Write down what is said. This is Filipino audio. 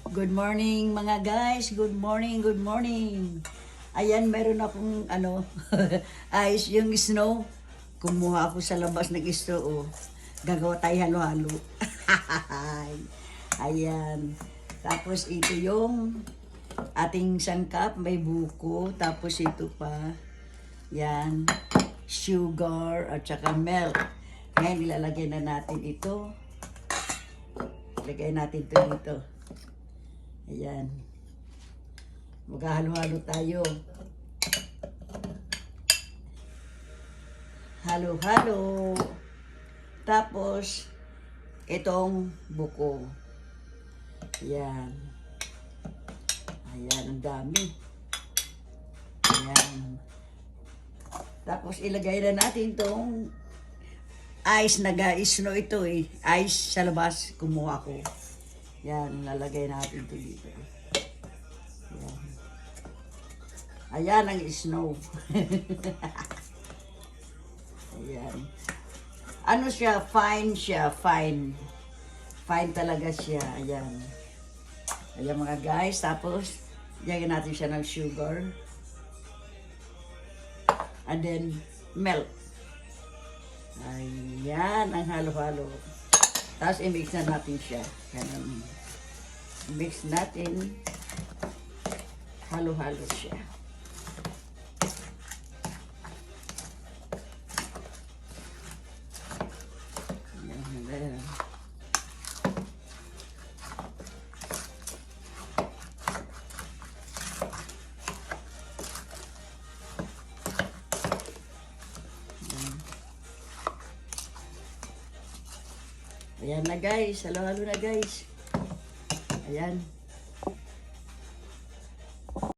Good morning mga guys. Good morning, good morning. Ayan, meron akong ayos yung snow. Kumuha ako sa labas ng snow. Oh. Gagawa tayo halo-halo. Ayan. Tapos ito yung ating sangkap. May buko. Tapos ito pa. Yan. Sugar at saka milk. Ngayon ilalagay na natin ito. Ilagay natin ito dito. Ayan. Maghahalo-halo tayo. Halo-halo. Tapos, itong buko. Ayan. Ayan, ang dami. Ayan. Tapos, ilagay na natin itong ice na snow ito eh. Ice sa labas, kumuha ko. Yan, lalagay natin ito dito. Yan. Ayan ang snow. Ayan. Ano siya? Fine siya. Fine. Fine talaga siya. Ayan. Ayan mga guys. Tapos, lagyan natin siya ng sugar. And then, milk. Ayan ang halo-halo. Tapos, i-mix na natin siya. Ganun. Mix natin. Halo-halo siya. Ayan. Ayan na guys, halo-halo na guys. Ayan.